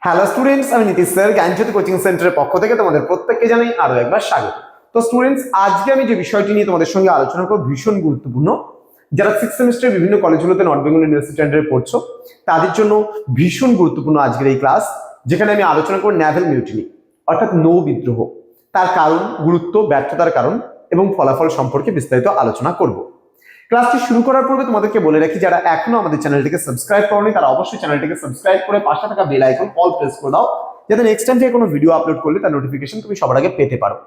Hello students, আমি Nitish sir জ্ঞানজ্যোতি coaching সেন্টারের পক্ষ থেকে তোমাদের প্রত্যেককে জানাই আরো একবার স্বাগত। তো স্টুডেন্টস, আজকে আমি যে বিষয়টি নিয়ে তোমাদের সঙ্গে আলোচনা করব ভীষণ গুরুত্বপূর্ণ। যারা 6 সেমিস্টারের বিভিন্ন কলেজগুলোতে নর্থ বেঙ্গল ইউনিভার্সিটি আন্ডারে পড়ছো তাদের জন্য ভীষণ গুরুত্বপূর্ণ আজকের এই ক্লাস, যেখানে আমি আলোচনা করব নেভাল মিউটিনি অর্থাৎ নৌ বিদ্রোহ, তার কারণ, গুরুত্ব, ব্যর্থতার কারণ এবং ফলাফল সম্পর্কে বিস্তারিত আলোচনা করব। ক্লাসটি শুরু করার পূর্বে তোমাদেরকে বলে রাখি, যারা এখনো আমাদের চ্যানেলটিকে সাবস্ক্রাইব করোনি তারা অবশ্যই চ্যানেলটিকে সাবস্ক্রাইব করে পাশে থাকা বেল আইকন অল প্রেস করে দাও, যাতে নেক্সট টাইম থেকে কোনো ভিডিও আপলোড করলে তার নোটিফিকেশন তুমি সবার আগে পেতে পারো।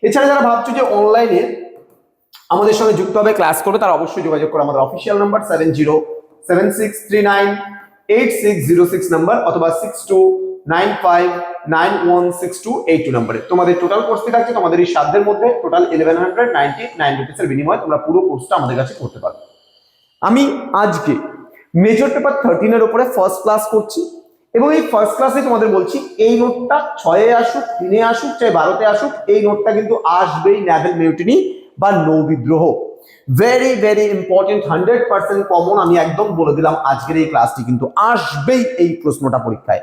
এছাড়া যারা ভাবছো যে অনলাইনে আমাদের সঙ্গে যুক্ত হবে, ক্লাস করবে, তারা অবশ্যই যোগাযোগ করো আমাদের অফিসিয়াল নাম্বার 7076398606 নাম্বার অথবা 6295916282 নাম্বারে। তোমাদের টোটাল কোর্স ফি থাকছে তোমাদের এই সাধ্যের মধ্যে টোটাল 1199 রুপিসের বিনিময়ে তোমরা পুরো কোর্সটা আমাদের কাছে করতে পারো। আমি আজকে মেজর পেপার 13 এর উপরে ফার্স্ট ক্লাস করছি এবং এই ফার্স্ট ক্লাসে তোমাদের বলছি এই নোটটা 6-এ আসুক, 3-এ আসুক, চাই 12-তে আসুক, এই নোটটা কিন্তু আসবেই, নেভাল মিউটিনি বা নৌ বিদ্রোহ। Very very important, 100% common. আমি একদম বলে দিলাম আজকের এই ক্লাসটি কিন্তু আসবেই, এই প্রশ্নটা পরীক্ষায়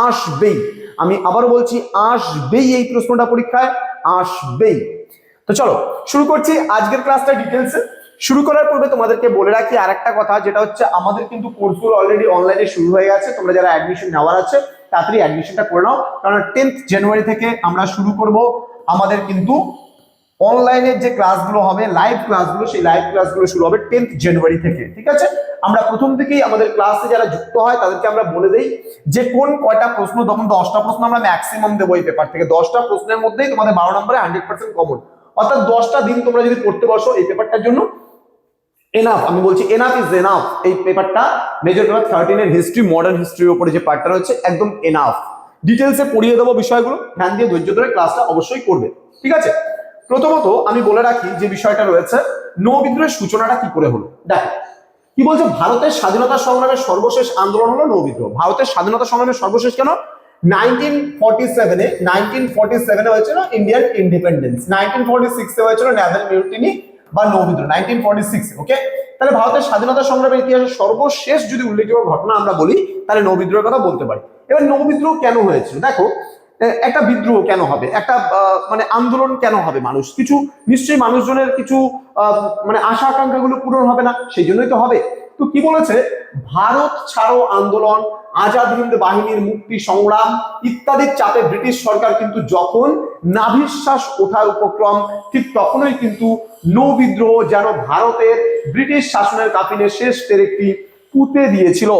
আসবেই। আমি আবার বলছি আসবেই, এই প্রশ্নটা পরীক্ষায় আসবেই। তো চলো শুরু করছি আজকের ক্লাসটা ডিটেলসে। শুরু করার পূর্বে তোমাদেরকে বলে রাখি আরেকটা কথা, যেটা হচ্ছে আমাদের কিন্তু কোর্সগুলো অলরেডি অনলাইনে শুরু হয়ে গেছে। তোমরা যারা অ্যাডমিশন নেওয়ার আছে তাড়াতাড়ি অ্যাডমিশনটা করে নাও, কারণ 10th জানুয়ারি থেকে আমরা শুরু করব আমাদের কিন্তু অনলাইনের যে ক্লাসগুলো হবে, লাইভ ক্লাসগুলো, সেই লাইভ ক্লাসগুলো শুরু হবে 10th জানুয়ারি থেকে। ঠিক আছে, আমরা প্রথম থেকেই আমাদের ক্লাসে যারা যুক্ত হয় তাদেরকে আমরা বলে দেই যে কোন কয়টা প্রশ্ন, তখন 10টা প্রশ্ন আমরা ম্যাক্সিমাম দেবো এই পেপার থেকে। 10টা প্রশ্নের মধ্যেই তোমাদের 12 নম্বরে 100% কমন, অর্থাৎ 10টা দিন তোমরা যদি পড়তে বসো এই পেপারটার জন্য এনাফ। আমি বলছি এনাফ ইজ এনাফ। এই পেপারটা মেজর পেপার 13 এর হিস্ট্রি, মডার্ন হিস্ট্রির উপরে যে পার্টটা রয়েছে একদম এনাফ। ডিটেলসে পড়িয়ে দেবো বিষয়গুলো, ধ্যান দিয়ে ধৈর্য ধরে ক্লাসটা অবশ্যই করবে। ঠিক আছে, প্রথমত আমি বলে রাখি যে বিষয়টা রয়েছে, নৌ বিদ্রোহের সূচনাটা কি করে হলো। দেখো কি বলছে, ভারতের স্বাধীনতা সংগ্রামের সর্বশেষ আন্দোলন হলো নৌ বিদ্রোহ। ভারতের স্বাধীনতা সংগ্রামের সর্বশেষ কেন? 1947 হয়েছিল ইন্ডিয়ান ইন্ডিপেন্ডেন্স, 1946 হয়েছিল নেভাল মিউটিনি বা নৌ বিদ্রোহ, 1946। ওকে, তাহলে ভারতের স্বাধীনতা সংগ্রামের ইতিহাসে সর্বশেষ যদি উল্লেখযোগ্য ঘটনা আমরা বলি তাহলে নৌ বিদ্রোহের কথা বলতে পারি। এবার নৌ বিদ্রোহ কেন হয়েছিল? দেখো, একটা বিদ্রোহ কেন হবে, একটা মানে আন্দোলন কেন হবে, মানুষ কিছু নিশ্চয়ই মানুষজনের কিছু মানে আশা আকাঙ্ক্ষাগুলো পূরণ হবে না, সেই জন্যই তো হবে। তো কি বলেছে, ভারত ছাড়ো আন্দোলন, আজাদ হিন্দ বাহিনীর মুক্তি সংগ্রাম ইত্যাদির চাপে ব্রিটিশ সরকার কিন্তু যখন নাভিশ্বাস ওঠার উপক্রম, ঠিক তখনই কিন্তু নৌ বিদ্রোহ যেন ভারতের ব্রিটিশ শাসনের কাফিনের শেষ পেরেকটি পুঁতে দিয়েছিল।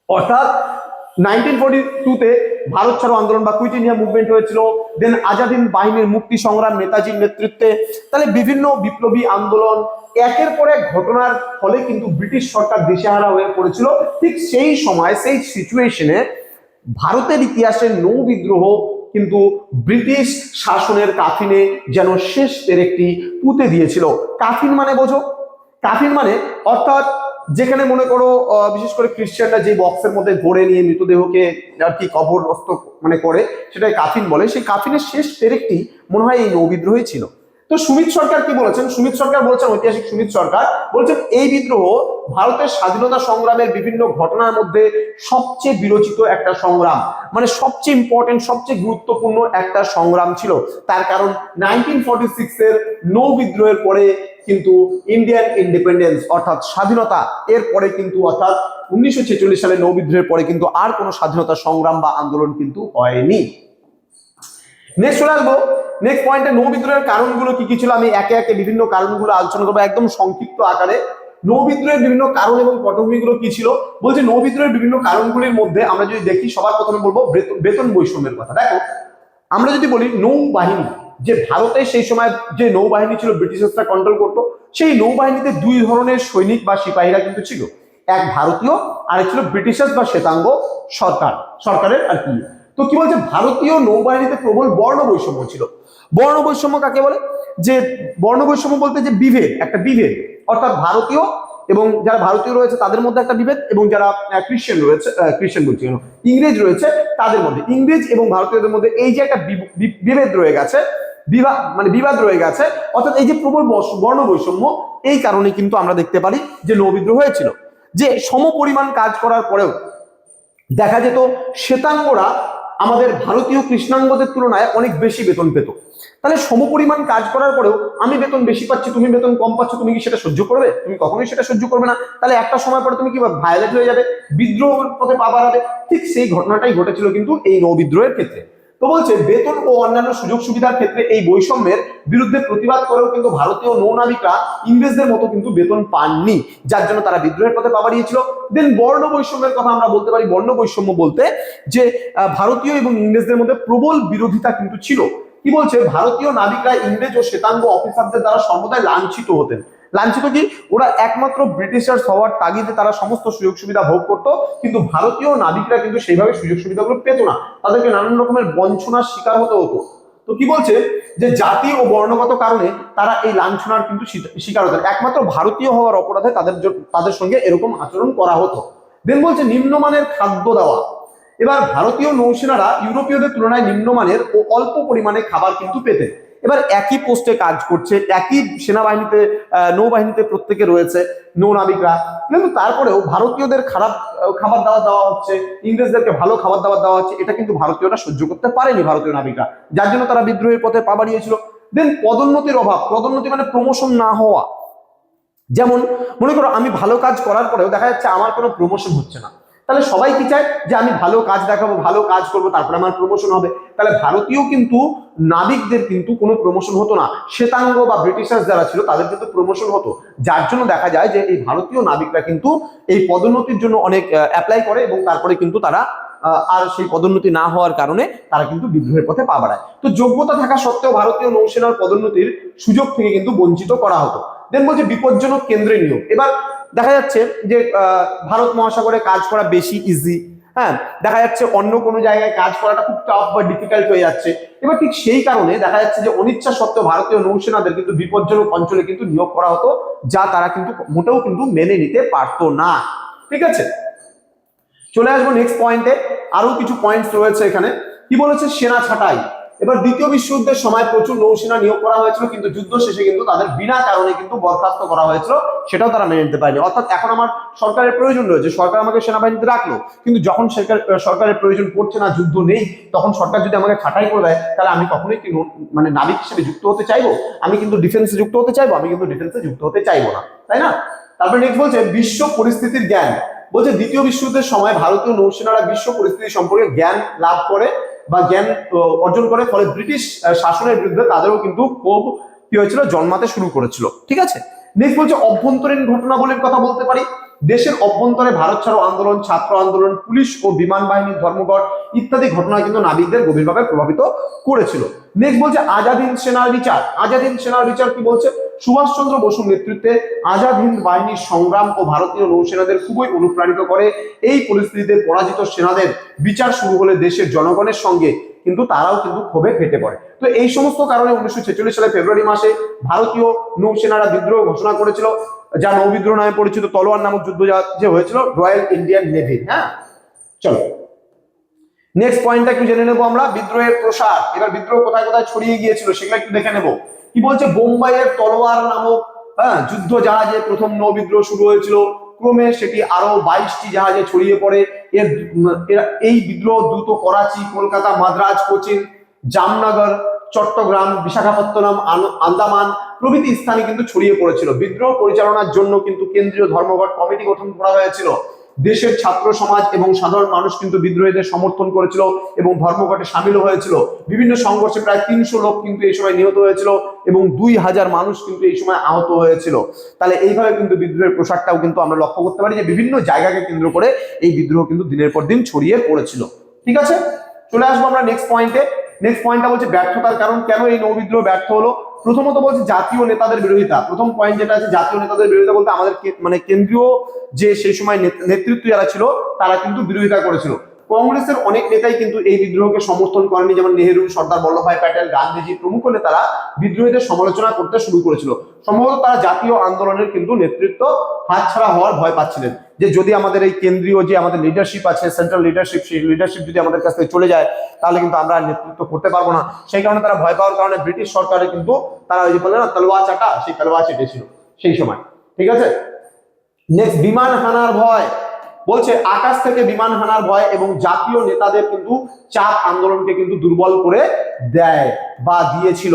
অর্থাৎ 1942-তে ভারত ছাড়ো আন্দোলন বা কুইট ইন্ডিয়া মুভমেন্ট হয়েছিল, দেন আজাদ হিন্দ বাহিনীর মুক্তি সংগ্রাম নেতাজির নেতৃত্বে, তাহলে বিভিন্ন বিপ্লবী আন্দোলন, একের পর এক ঘটনার ফলে কিন্তু ব্রিটিশ সরকার দিশেহারা হয়ে পড়েছিল। ঠিক সেই সময়, সেই সিচুয়েশনে ভারতের ইতিহাসে নৌ বিদ্রোহ কিন্তু ব্রিটিশ শাসনের কাফিনে যেন শেষ পেরেকটি পুঁতে দিয়েছিল। কাফিন মানে বোঝো, কাফিন মানে অর্থাৎ যেখানে মনে করো বিশেষ করে খ্রিস্টানরা যে বক্সের মধ্যে ভরে নিয়ে মৃতদেহকে আর কি কবরস্থ মানে করে, সেটাই কাফিন বলে। সেই কাফিনের শেষ পেরেকটি মনে হয় এই নৌ বিদ্রোহই ছিল। তো সুমিত সরকার কি বলেছেন? সুমিত সরকার বলেছেন, ঐতিহাসিক সুমিত সরকার বলছেন এই বিদ্রোহ ভারতের স্বাধীনতা সংগ্রামের বিভিন্ন ঘটনার মধ্যে সবচেয়ে বিরোচিত একটা সংগ্রাম, মানে সবচেয়ে ইম্পর্টেন্ট, সবচেয়ে গুরুত্বপূর্ণ একটা সংগ্রাম ছিল। তার কারণ 1946 এর নৌ বিদ্রোহের পরে কিন্তু ইন্ডিয়ান ইন্ডিপেন্ডেন্স অর্থাৎ স্বাধীনতা, এর পরে কিন্তু অর্থাৎ 1946 সালে নৌ বিদ্রোহের পরে কিন্তু আর কোনো স্বাধীনতা সংগ্রাম বা আন্দোলন কিন্তু হয়নি। নেক্সট চলে আসবো নেক্সট পয়েন্টে, নৌ বিদ্রোহের কারণগুলো কি কি ছিল। আমি একে একে বিভিন্ন কারণগুলো আলোচনা করবো একদম সংক্ষিপ্ত আকারে। নৌ বিদ্রোহের বিভিন্ন কারণ এবং পটভূমিগুলো কি ছিল। বলছে নৌ বিদ্রোহের বিভিন্ন কারণগুলির মধ্যে আমরা যদি দেখি, সবার প্রথমে বলবো বেতন বৈষম্যের কথা। দেখো, আমরা যদি বলি নৌবাহিনী, যে ভারতে সেই সময় যে নৌবাহিনী ছিল ব্রিটিশরা কন্ট্রোল করতো, সেই নৌবাহিনীতে দুই ধরনের সৈনিক বা সিপাহীরা কিন্তু ছিল, এক ভারতীয় আর এক ছিল ব্রিটিশার্স বা শ্বেতাঙ্গ সরকারের আর কি। তো কি বলছে, ভারতীয় নৌবাহিনীতে প্রবল বর্ণ বৈষম্য ছিল। বর্ণ বৈষম্য কাকে বলে? যে বর্ণ বৈষম্য বলতে যে বিভেদ, একটা বিভেদ, অর্থাৎ ভারতীয় এবং যারা ভারতীয় রয়েছে তাদের মধ্যে একটা বিভেদ, এবং যারা খ্রিস্টান রয়েছে, খ্রিস্টান বলছি কেন, ইংরেজ রয়েছে তাদের মধ্যে, ইংরেজ এবং ভারতীয়দের মধ্যে এই যে একটা বিভেদ রয়ে গেছে, বিবাদ রয়ে গেছে, অর্থাৎ এই যে প্রবল বর্ণ বৈষম্য, এই কারণে কিন্তু আমরা দেখতে পারি যে নৌ বিদ্রোহ হয়েছিল। যে সমপরিমাণ কাজ করার পরেও দেখা যেত শ্বেতাঙ্গরা আমাদের ভারতীয় কৃষ্ণাঙ্গদের তুলনায় অনেক বেশি বেতন পেত। তাহলে সমপরিমাণ কাজ করার পরেও আমি বেতন বেশি পাচ্ছি, তুমি বেতন কম পাচ্ছ, তুমি কি সেটা সহ্য করবে? তুমি কখনোই সেটা সহ্য করবে না। তাহলে একটা সময় পরে তুমি কি ভায়োলেট হয়ে যাবে, বিদ্রোহের পথে পা বাড়াবে। ঠিক সেই ঘটনাটাই ঘটেছিল কিন্তু এই নৌবিদ্রোহের ক্ষেত্রে। তো বলছে বেতন ও অন্যান্য সুযোগ সুবিধার ক্ষেত্রে এই বৈষম্যের বিরুদ্ধে প্রতিবাদ করেও কিন্তু ভারতীয় নৌনাবিকরা ইংরেজদের মতো কিন্তু বেতন পাননি, যার জন্য তারা বিদ্রোহের পথে পা বাড়িয়েছিল। দেন বর্ণ বৈষম্যের কথা আমরা বলতে পারি। বর্ণ বৈষম্য বলতে যে ভারতীয় এবং ইংরেজদের মধ্যে প্রবল বিরোধিতা কিন্তু ছিল। কি বলছে, ভারতীয় নাবিকরা ইংরেজ ও শ্বেতাঙ্গ অফিসারদের দ্বারা সর্বদাই লাঞ্ছিত হতেন। লাঞ্ছিত কি, ওরা একমাত্র ব্রিটিশার্স হওয়ার তাগিদে তারা সমস্ত সুযোগ সুবিধা ভোগ করতো, কিন্তু ভারতীয় নাবিকরা কিন্তু সেইভাবে সুযোগ সুবিধাগুলো পেত না, তাদেরকে নানান রকমের বঞ্চনার শিকার হতে হতো। তো কি বলছে যে জাতি ও বর্ণগত কারণে তারা এই লাঞ্ছনার কিন্তু শিকার হতেন, একমাত্র ভারতীয় হওয়ার অপরাধে তাদের সঙ্গে এরকম আচরণ করা হতো। দেন বলছে নিম্নমানের খাদ্য দেওয়া। এবার ভারতীয় নৌসেনারা ইউরোপীয়দের তুলনায় নিম্নমানের ও অল্প পরিমাণে খাবার কিন্তু পেতেন। এবার একই পোস্টে কাজ করছে, একই সেনাবাহিনীতে নৌবাহিনীতে প্রত্যেকে রয়েছে নৌনাবিকরা, কিন্তু তারপরেও ভারতীয়দের খারাপ খাবার দাবার দেওয়া হচ্ছে, ইংরেজদেরকে ভালো খাবার দাবার দেওয়া হচ্ছে, এটা কিন্তু ভারতীয়রা সহ্য করতে পারেনি ভারতীয় নাবিকরা, যার জন্য তারা বিদ্রোহের পথে পা বাড়িয়েছিল। দেন পদোন্নতির অভাব। পদোন্নতি মানে প্রমোশন না হওয়া। যেমন মনে করো আমি ভালো কাজ করার পরেও দেখা যাচ্ছে আমার কোনো প্রমোশন হচ্ছে না, তাহলে সবাই কি চায় যে আমি ভালো কাজ দেখাবো, ভালো কাজ করবো, তারপরে আমার প্রমোশন হবে। তাহলে ভারতীয় কিন্তু নাবিকদের কিন্তু কোনো প্রমোশন হতো না, শ্বেতাঙ্গ বা ব্রিটিশার্স যারা ছিল তাদের কিন্তু প্রমোশন হতো, যার জন্য দেখা যায় যে এই ভারতীয় নাবিকরা কিন্তু এই পদোন্নতির জন্য অনেক অ্যাপ্লাই করে, এবং তারপরে কিন্তু তারা আর সেই পদোন্নতি না হওয়ার কারণে তারা কিন্তু বিদ্রোহের পথে পা বাড়ায়। তো যোগ্যতা থাকা সত্ত্বেও ভারতীয় নৌসেনার পদোন্নতির সুযোগ থেকে কিন্তু বঞ্চিত করা হতো। দেন বলছে বিপজ্জনক কেন্দ্রে নিয়োগ। এবার দেখা যাচ্ছে যে ভারত মহাসাগরে কাজ করা বেশি ইজি, হ্যাঁ, দেখা যাচ্ছে অন্য কোনো জায়গায় কাজ করাটা খুব টাফ বা ডিফিকাল্ট হয়ে যাচ্ছে। এবার ঠিক সেই কারণে দেখা যাচ্ছে যে অনিচ্ছা সত্ত্বেও ভারতীয় নৌসেনাদের কিন্তু বিপজ্জনক অঞ্চলে কিন্তু নিয়োগ করা হতো, যা তারা কিন্তু মোটেও কিন্তু মেনে নিতে পারতো না। ঠিক আছে, চলে আসবো নেক্সট পয়েন্টে। আরো কিছু পয়েন্টস রয়েছে এখানে। কি বলেছে, সেনা ছাঁটাই। এবার দ্বিতীয় বিশ্বযুদ্ধের সময় প্রচুর নৌসেনা নিয়োগ করা হয়েছিল, কিন্তু যুদ্ধ শেষে কিন্তু তাদের বিনা কারণে কিন্তু বরখাস্ত করা হয়েছিল, সেটাও তারা মেনে নিতে পারেনি। অর্থাৎ এখন আমার সরকারের প্রয়োজন রয়েছে, সরকার আমাকে সেনাবাহিনীতে রাখলো, কিন্তু যখন সরকারের প্রয়োজন পড়ছে না, যুদ্ধ নেই, তখন সরকার যদি আমাকে ছাঁটাই করে দেয়, তাহলে আমি কখনোই কি মানে নাবিক হিসেবে যুক্ত হতে চাইবো? আমি কিন্তু ডিফেন্সে যুক্ত হতে চাইবো? আমি কিন্তু ডিফেন্সে যুক্ত হতে চাইবো না, তাই না? তারপরে নেক্সট বলছে বিশ্ব পরিস্থিতির জ্ঞান। বলছে দ্বিতীয় বিশ্বযুদ্ধের সময় ভারতীয় নৌসেনারা বিশ্ব পরিস্থিতি সম্পর্কে জ্ঞান লাভ করে বা জ্ঞান অর্জন করে, ফলে ব্রিটিশ শাসনের বিরুদ্ধে তাদেরও কিন্তু ক্ষোভ কি হয়েছিল, জন্মাতে শুরু করেছিল। ঠিক আছে, নেক্সট বলছে অভ্যন্তরীণ ঘটনাবলীর কথা বলতে পারি। দেশের অভ্যন্তরে ভারত ছাড়ো আন্দোলন, ছাত্র আন্দোলন, পুলিশ ও বিমান বাহিনীর ধর্মঘট ইত্যাদি ঘটনা কিন্তু নাবিকদের গভীরভাবে প্রভাবিত করেছিল। নেক্সট বলছে আজাদ হিন্দ সেনার বিচার। আজাদ হিন্দ সেনার বিচার কি বলছে, সুভাষচন্দ্র বসুর নেতৃত্বে আজাদ হিন্দ বাহিনীর সংগ্রাম ও ভারতীয় নৌসেনাদের খুবই অনুপ্রাণিত করে। এই পরিস্থিতিতে পরাজিত সেনাদের বিচার শুরু হলে দেশের জনগণের সঙ্গে কিন্তু তারাও কিন্তু ক্ষোভে ফেটে পড়ে। তো এই সমস্ত কারণে 1946 সালে ফেব্রুয়ারি মাসে ভারতীয় নৌসেনারা বিদ্রোহ ঘোষণা করেছিল, যা নৌবিদ্রোহ নামে পরিচিত। তলোয়ার নামক যুদ্ধ যে হয়েছিল রয়্যাল ইন্ডিয়ান নেভি। হ্যাঁ, চলো নেক্সট পয়েন্টটা একটু জেনে নেবো আমরা, বিদ্রোহের প্রসার। এবার বিদ্রোহ কোথায় কোথায় ছড়িয়ে গিয়েছিল সেগুলো একটু দেখে নেবো। কি বলছে, বোম্বাইয়ের তলোয়ার নামক যুদ্ধ জাহাজে প্রথম নৌবিদ্রোহ শুরু হয়েছিল, ক্রমে সেটি আরো 22টি জাহাজে ছড়িয়ে পড়ে। এই বিদ্রোহ দ্রুত করাচি, কলকাতা, মাদ্রাজ, কোচিন, জামনগর, চট্টগ্রাম, বিশাখাপত্তনম, আন্দামান প্রভৃতি স্থানে কিন্তু ছড়িয়ে পড়েছিল। বিদ্রোহ পরিচালনার জন্য কিন্তু কেন্দ্রীয় ধর্মঘট কমিটি গঠন করা হয়েছিল। দেশের ছাত্র সমাজ এবং সাধারণ মানুষ কিন্তু বিদ্রোহীদের সমর্থন করেছিল এবং ধর্মঘটে সামিল হয়েছিল। বিভিন্ন সংঘর্ষে প্রায় 300 লোক কিন্তু এই সময় নিহত হয়েছিল এবং 2000 মানুষ কিন্তু এই সময় আহত হয়েছিল। তাহলে এইভাবে কিন্তু বিদ্রোহের প্রসারটাও কিন্তু আমরা লক্ষ্য করতে পারি যে বিভিন্ন জায়গাকে কেন্দ্র করে এই বিদ্রোহ কিন্তু দিনের পর দিন ছড়িয়ে পড়েছিল। ঠিক আছে, চলে আসবো আমরা নেক্সট পয়েন্টে। নেক্সট পয়েন্টটা বলছে ব্যর্থতার কারণ। কেন এই নৌবিদ্রোহ ব্যর্থ হলো? প্রথমত বলছে জাতীয় নেতাদের বিরোধিতা। প্রথম পয়েন্ট যেটা আছে, জাতীয় নেতাদের বিরোধিতা বলতে আমাদের মানে কেন্দ্রীয় যে সেই সময় নেতৃত্ব যারা ছিল তারা কিন্তু বিরোধিতা করেছিল। কংগ্রেসের অনেক নেতাই কিন্তু এই বিদ্রোহকে সমর্থন করেনি, যেমন নেহেরু, সর্দার বল্লভভাই প্যাটেল, গান্ধীজি প্রমুখ নেতারা বিদ্রোহীদের সমালোচনা করতে শুরু করেছিল। সম্ভবত তারা জাতীয় আন্দোলনের কিন্তু নেতৃত্ব হাতছাড়া হওয়ার ভয় পাচ্ছিলেন, যে যদি আমাদের এই কেন্দ্রীয় যে আমাদের লিডারশিপ আছে, সেন্ট্রাল লিডারশিপ, সেই লিডারশিপ যদি আমাদের কাছ থেকে চলে যায় তাহলে কিন্তু আমরা নেতৃত্ব করতে পারবো না। সেই কারণে তারা ভয় পাওয়ার কারণে ব্রিটিশ সরকারে কিন্তু তারা ওই যে বলে না তলোয়ার চাটা, সেই তলোয়ার চেটেছিল সেই সময়। ঠিক আছে, নেক্সট বিমান হানার ভয়। বলছে আকাশ থেকে বিমান হানার ভয় এবং জাতীয় নেতাদের কিন্তু চাপ আন্দোলনকে কিন্তু দুর্বল করে দেয় বা দিয়েছিল।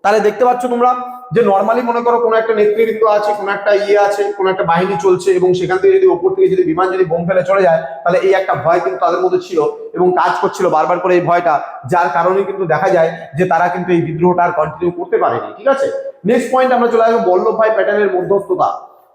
তাহলে দেখতে পাচ্ছ তোমরা যে নর্মালি মনে করো কোনো একটা নেতৃবৃন্দ আছে, কোনো একটা আছে, কোনো একটা বাহিনী চলছে এবং সেখান থেকে যদি ওপর থেকে যদি বিমান যদি বোম ফেলে চলে যায়, তাহলে এই একটা ভয় কিন্তু তাদের মধ্যে ছিল এবং কাজ করছিল বারবার করে এই ভয়টা, যার কারণে কিন্তু দেখা যায় যে তারা কিন্তু এই বিদ্রোহটা আর কন্টিনিউ করতে পারেনি। ঠিক আছে, নেক্সট পয়েন্ট আমরা চলে আসবো বল্লভভাই প্যাটেলের মধ্যস্থতা।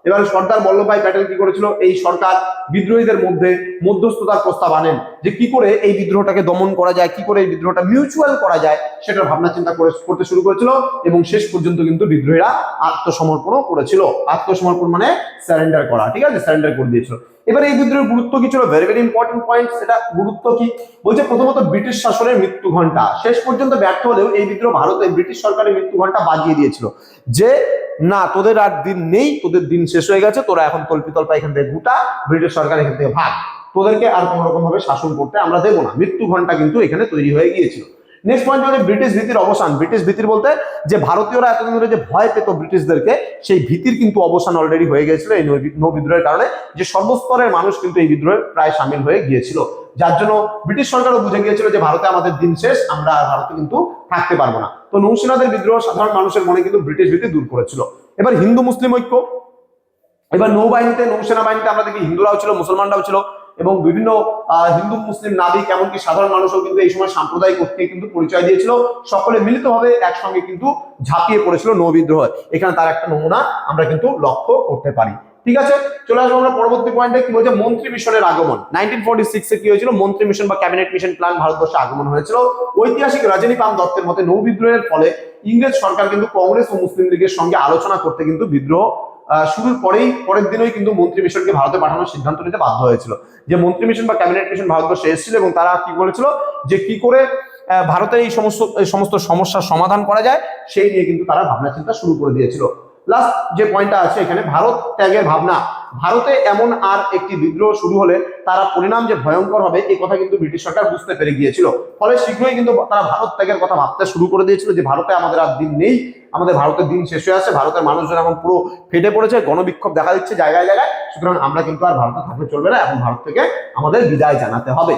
এবার সর্দার বল্লভভাই প্যাটেল কি করেছিল, এই সরকার বিদ্রোহীদের মধ্যে মধ্যস্থতার প্রস্তাব আনেন যে কি করে এই বিদ্রোহটাকে দমন করা যায়, কি করে এই বিদ্রোহটা মিউচুয়াল করা যায়, সেটার ভাবনা চিন্তা করতে শুরু করেছিল এবং শেষ পর্যন্ত কিন্তু বিদ্রোহীরা আত্মসমর্পণও করেছিল। আত্মসমর্পণ মানে স্যারেন্ডার করা, ঠিক আছে, স্যারেন্ডার করে দিয়েছিল। এবার এই বিদ্রোহের গুরুত্ব কি ছিল, ভেরি ভেরি ইম্পর্টেন্ট পয়েন্ট। সেটা গুরুত্ব কি বলছে, প্রথমত ব্রিটিশ শাসনের মৃত্যু ঘণ্টা শেষ পর্যন্ত ব্যর্থ হলেও এই বিদ্রোহ ভারতে ব্রিটিশ সরকারের মৃত্যু ঘণ্টা বাজিয়ে দিয়েছিল যে না, তোদের আর দিন নেই, তোদের দিন শেষ হয়ে গেছে, তোরা এখন তল্পিতল্পা এখান থেকে গুটা, ব্রিটিশ সরকার এখান থেকে ভাগ, তোদেরকে আর কোন রকম ভাবে শাসন করতে আমরা দেবো না। মৃত্যু ঘণ্টা কিন্তু এখানে তৈরি হয়ে গিয়েছিল। নেক্সট পয়েন্ট হচ্ছে ব্রিটিশ ভীতির অবসান। ব্রিটিশ ভীতির বলতে যে ভারতীয়রা এতদিন ধরে যে ভয় পেত ব্রিটিশদেরকে, সেই ভীতির কিন্তু অবসান অলরেডি হয়ে গিয়েছিল এই নৌ বিদ্রোহের কারণে, যে সর্বস্তরের মানুষ কিন্তু এই বিদ্রোহে প্রায় সামিল হয়ে গিয়েছিল, যার জন্য ব্রিটিশ সরকারও বুঝে গিয়েছিল যে ভারতে আমাদের দিন শেষ, আমরা ভারতে কিন্তু থাকতে পারবো না। তো নৌসেনাদের বিদ্রোহ সাধারণ মানুষের মনে কিন্তু ব্রিটিশ ভীতি দূর করেছিল। এবার হিন্দু মুসলিম ঐক্য। এবার নৌবাহিনীতে, নৌসেনা বাহিনীতে আমরা দেখি হিন্দুরাও ছিল, মুসলমানরাও ছিল এবং বিভিন্ন হিন্দু মুসলিম নাবিক এমনকি সাধারণ মানুষও কিন্তু এই সময় সাম্প্রদায়িক ঐক্যে কিন্তু পরিচয় দিয়েছিল, সকলে মিলিতভাবে একসঙ্গে কিন্তু ঝাঁপিয়ে পড়েছিল নৌ বিদ্রোহ। এখানে তার একটা নমুনা আমরা কিন্তু লক্ষ্য করতে পারি। ঠিক আছে, চলে আসবো আমরা পরবর্তী পয়েন্টে। কি বলছে, মন্ত্রী মিশনের আগমন। 1946 এ কি হয়েছিল, মন্ত্রী মিশন বা ক্যাবিনেট মিশন প্ল্যান ভারতবর্ষে আগমন হয়েছিল। ঐতিহাসিক রজনীকান্ত দত্তের মতে নৌ বিদ্রোহের ফলে ইংরেজ সরকার কিন্তু কংগ্রেস ও মুসলিম লীগের সঙ্গে আলোচনা করতে কিন্তু বিদ্রোহ শুরুর পরের দিনই কিন্তু মন্ত্রী মিশনকে ভারতে পাঠানোর সিদ্ধান্ত নিতে বাধ্য হয়েছিল। যে মন্ত্রী মিশন বা ক্যাবিনেট মিশন ভারতবর্ষে এসেছিল এবং তারা কি বলেছিল যে কি করে ভারতের এই সমস্ত সমস্যার সমাধান করা যায়, সেই নিয়ে কিন্তু তারা ভাবনা চিন্তা শুরু করে দিয়েছিল। লাস্ট যে পয়েন্টটা আছে এখানে, ভারত ত্যাগের ভাবনা। ভারতে এমন আর একটি বিদ্রোহ শুরু হলে তারা পরিণাম যে ভয়ঙ্কর হবে, এই কথা কিন্তু ব্রিটিশ সরকার বুঝতে পেরে গিয়েছিল। ফলে শীঘ্রই কিন্তু তারা ভারত ত্যাগের কথা ভাবতে শুরু করে দিয়েছিল যে ভারতে আমাদের আর দিন নেই, আমাদের ভারতের দিন শেষ হয়ে আসছে, ভারতের মানুষজন এখন পুরো ফেটে পড়েছে, গণবিক্ষোভ দেখা দিচ্ছে জায়গায় জায়গায়, সুতরাং আমরা কিন্তু আর ভারতে থাকলে চলবে না, এখন ভারত থেকে আমাদের বিদায় জানাতে হবে।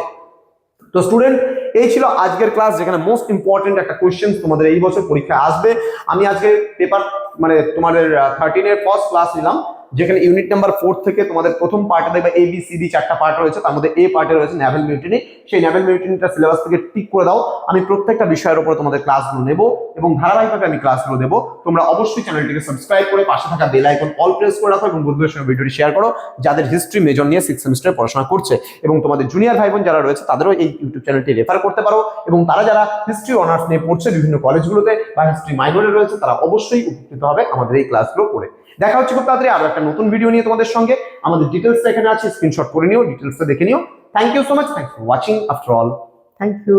তো স্টুডেন্ট, এই ছিল আজকের ক্লাস, যেখানে মোস্ট ইম্পর্টেন্ট একটা কোয়েশ্চেন তোমাদের এই বছর পরীক্ষায় আসবে। আমি আজকে পেপার মানে তোমাদের 13 এর ফার্স্ট ক্লাস নিলাম, যেখানে ইউনিট নাম্বার 4 থেকে তোমাদের প্রথম পার্টে দেখবে ABCD 4টা পার্ট রয়েছে, তার মধ্যে A পার্টে রয়েছে নেভাল মিউটিনি। সেই নেভাল মিউটিনিটা সিলেবাস থেকে টিক করে দাও। আমি প্রত্যেকটা বিষয়ের উপরে তোমাদের ক্লাসগুলো নেব এবং ধারাবাহিকভাবে আমি ক্লাসগুলো দেবো। তোমরা অবশ্যই চ্যানেলটিকে সাবস্ক্রাইব করে পাশে থাকা বেল আইকন অল প্রেস করে রাখো এবং বন্ধুদের সঙ্গে ভিডিওটি শেয়ার করো যাদের হিস্ট্রি মেজর নিয়ে 6th সেমিস্টারে পড়াশোনা করছে, এবং তোমাদের জুনিয়র ভাই বোন যারা রয়েছে তাদেরও এই ইউটিউব চ্যানেলটি রেফার করতে পারো, এবং তারা যারা হিস্ট্রি অনার্স নিয়ে পড়ছে বিভিন্ন কলেজগুলোতে বা হিস্ট্রি মাইনরে রয়েছে, তারা অবশ্যই উপকৃত হবে আমাদের এই ক্লাসগুলো করে। দেখা হচ্ছে খুব তাড়াতাড়ি আরো একটা নতুন ভিডিও নিয়ে তোমাদের সঙ্গে। আমাদের ডিটেলস এখানে আছে, স্ক্রিনশট করে নিও, ডিটেলসটা দেখে নিও। Thank you so much, thanks for watching after all, thank you.